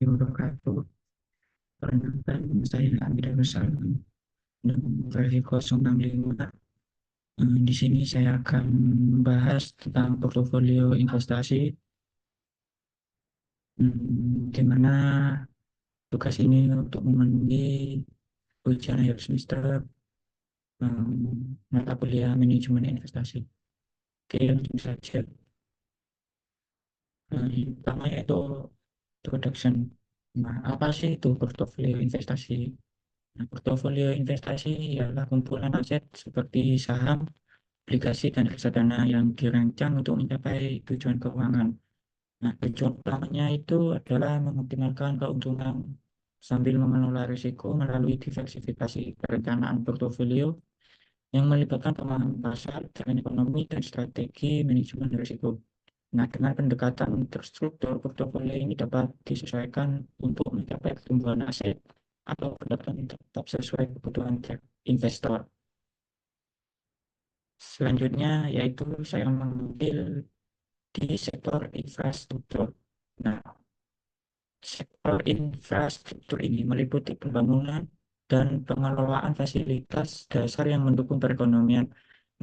wabarakatuh. Perkenalkan, saya Andrea Bersalam dengan versi 065. Di sini saya akan membahas tentang portofolio investasi, di mana tugas ini untuk memenuhi ujian akhir semester mata kuliah manajemen investasi. Oke, langsung saja. Yang pertama yaitu introduction. Nah, apa sih itu portofolio investasi? Nah, portofolio investasi ialah kumpulan aset seperti saham, aplikasi dan reksadana yang dirancang untuk mencapai tujuan keuangan. Nah, tujuan utamanya itu adalah mengoptimalkan keuntungan sambil mengelola risiko melalui diversifikasi perencanaan portofolio yang melibatkan pemahaman pasar, tren ekonomi, dan strategi manajemen risiko. Nah, dengan pendekatan terstruktur, portofolio ini dapat disesuaikan untuk mencapai pertumbuhan aset atau pendapatan yang tetap sesuai kebutuhan investor. Selanjutnya, yaitu saya mengambil di sektor infrastruktur. Nah, sektor infrastruktur ini meliputi pembangunan dan pengelolaan fasilitas dasar yang mendukung perekonomian.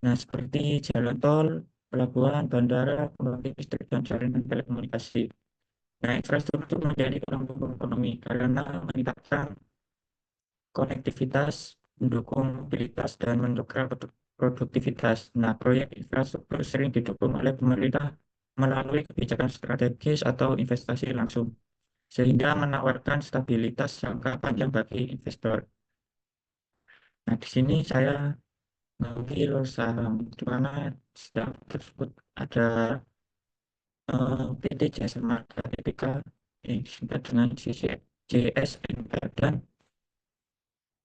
Nah, seperti jalan tol, pelabuhan, bandara, pembangkit listrik, dan jaringan telekomunikasi. Nah, infrastruktur menjadi tulang punggung ekonomi karena meningkatkan konektivitas, mendukung mobilitas, dan mendongkrak produktivitas. Nah, proyek infrastruktur sering didukung oleh pemerintah melalui kebijakan strategis atau investasi langsung, sehingga menawarkan stabilitas jangka panjang bagi investor. Nah, di sini saya mengambil saham, di mana saham tersebut ada PT Jasa Marga Tbk, yang disingkat dengan JSMR, dan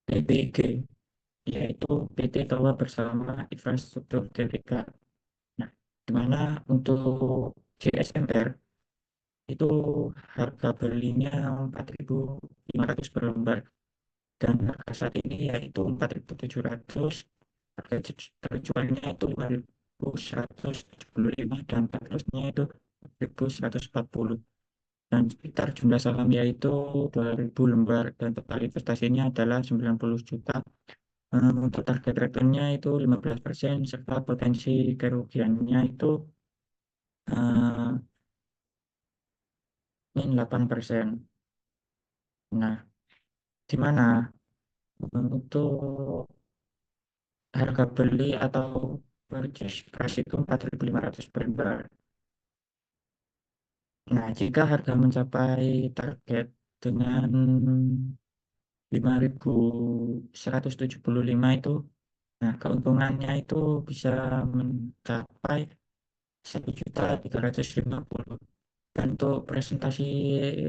PBG, yaitu PT Tower Bersama Infrastruktur Tbk. Nah, di mana untuk JSMR itu harga belinya 4.500 per lembar dan harga saat ini yaitu 4.700, harga terjualnya itu 5.175 dan cut loss-nya itu 1.140, dan sekitar jumlah saham yaitu 2.000 lembar dan total investasinya adalah 90 juta. Untuk target returnnya itu 15% serta potensi kerugiannya itu eh, min 8%. Nah, di mana untuk harga beli atau purchase price itu 4.500 per lembar. Nah, jika harga mencapai target dengan 5.175 itu, nah keuntungannya itu bisa mencapai 1.350. Dan untuk presentasi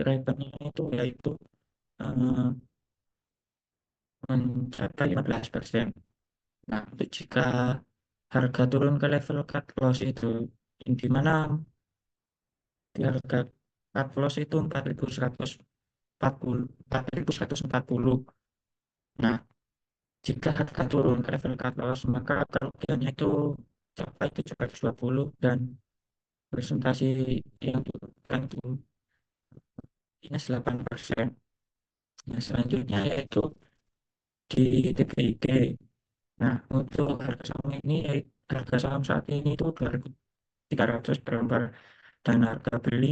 revenue itu yaitu eh, mencapai 15%. Nah, untuk jika harga turun ke level cut loss itu, di mana di harga cut loss itu 4.140, 4.140. Nah, jika harga turun ke level cut loss, maka kerugiannya itu capai 720 dan presentasi yang dilakukan itu minus 8%. Nah, selanjutnya yaitu di TBIG. Nah, untuk harga saham ini, harga saham saat ini itu 2.300 per lembar dan harga beli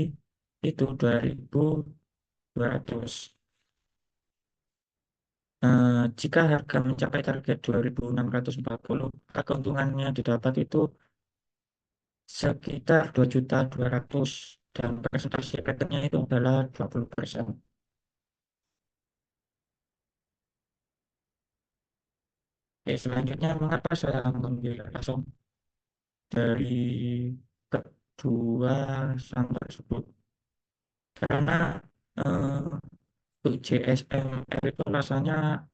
itu 2.200. Jika harga mencapai target 2.640, maka keuntungannya didapat itu sekitar 2.200.000 dan presentasi returnnya itu adalah 20%. Oke, selanjutnya mengapa saya mengambil langsung dari kedua saham tersebut? Karena eh, untuk JSMR itu rasanya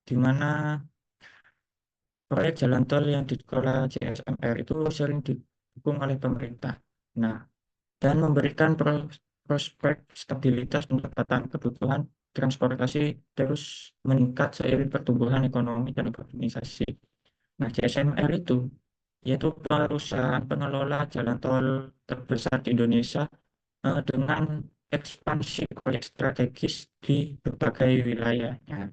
di mana proyek jalan tol yang dikelola JSMR itu sering didukung oleh pemerintah. Nah, dan memberikan prospek stabilitas pendapatan kebutuhan transportasi terus meningkat seiring pertumbuhan ekonomi dan urbanisasi. Nah, JSMR itu yaitu perusahaan pengelola jalan tol terbesar di Indonesia dengan ekspansi proyek strategis di berbagai wilayahnya.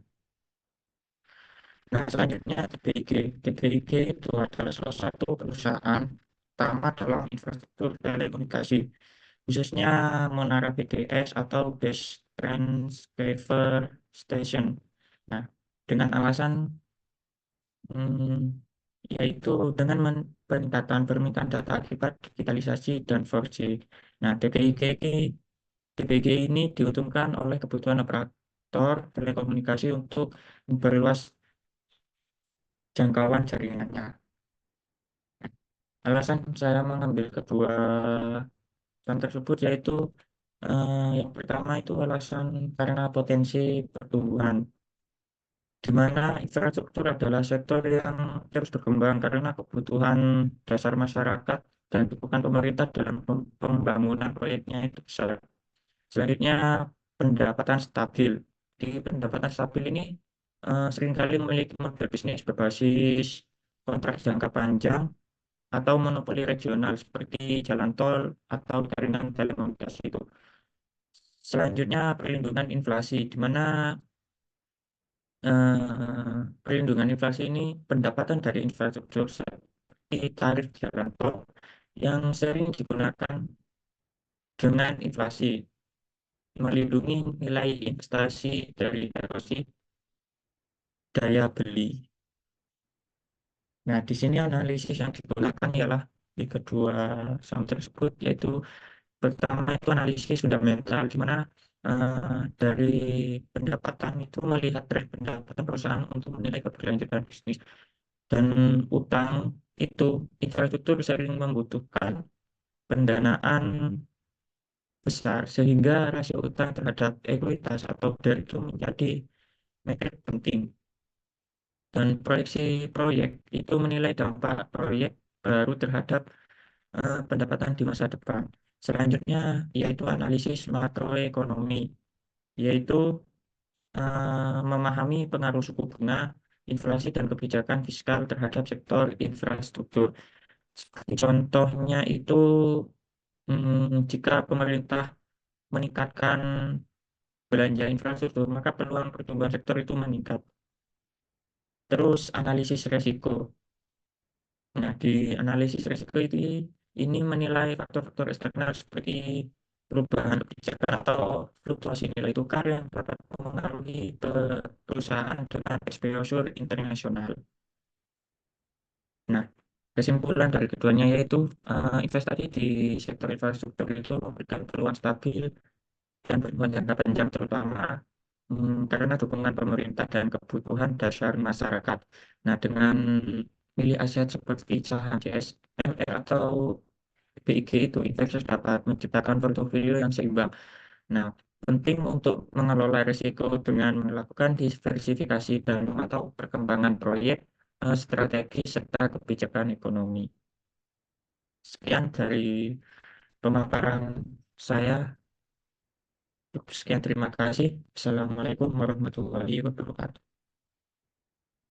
Nah, selanjutnya TPIG. TPIG itu adalah salah satu perusahaan utama dalam infrastruktur telekomunikasi, khususnya menara BTS atau Base Transceiver Station. Nah, dengan alasan hmm, yaitu dengan peningkatan permintaan data akibat digitalisasi dan 4G. Nah, TPG ini diuntungkan oleh kebutuhan operator telekomunikasi untuk memperluas jangkauan jaringannya. Alasan saya mengambil kedua alasan tersebut yaitu yang pertama itu alasan karena potensi pertumbuhan, di mana infrastruktur adalah sektor yang terus berkembang karena kebutuhan dasar masyarakat dan dukungan pemerintah dalam pembangunan proyeknya itu besar. Selanjutnya, pendapatan stabil. Di pendapatan stabil ini seringkali memiliki model bisnis berbasis kontrak jangka panjang atau monopoli regional seperti jalan tol atau jaringan telekomunikasi itu. Selanjutnya, perlindungan inflasi, di mana perlindungan inflasi ini pendapatan dari infrastruktur seperti tarif jalan tol yang sering digunakan dengan inflasi, melindungi nilai investasi dari erosi daya beli. Nah, di sini analisis yang digunakan ialah di kedua saham tersebut, yaitu pertama itu analisis fundamental, di mana dari pendapatan itu melihat tren pendapatan perusahaan untuk menilai keberlanjutan bisnis. Dan utang itu, infrastruktur sering membutuhkan pendanaan besar, sehingga rasio utang terhadap ekuitas atau DER itu menjadi metrik penting. Dan proyeksi proyek itu menilai dampak proyek baru terhadap pendapatan di masa depan. Selanjutnya yaitu analisis makroekonomi, yaitu memahami pengaruh suku bunga, inflasi, dan kebijakan fiskal terhadap sektor infrastruktur. Seperti contohnya itu jika pemerintah meningkatkan belanja infrastruktur, maka peluang pertumbuhan sektor itu meningkat. Terus analisis resiko. Nah, di analisis risiko itu ini menilai faktor-faktor eksternal seperti perubahan kebijakan atau fluktuasi nilai tukar yang dapat mempengaruhi perusahaan dengan exposure internasional. Nah, kesimpulan dari keduanya yaitu investasi di sektor infrastruktur itu memberikan peluang stabil dan berkembang jangka panjang terutama karena dukungan pemerintah dan kebutuhan dasar masyarakat. Nah, dengan milih aset seperti saham CSME atau BIG itu, investor dapat menciptakan portofolio yang seimbang. Nah, penting untuk mengelola risiko dengan melakukan diversifikasi dan memantau perkembangan proyek, strategi, serta kebijakan ekonomi. Sekian dari pemaparan saya. Sekian, terima kasih. Assalamualaikum warahmatullahi wabarakatuh.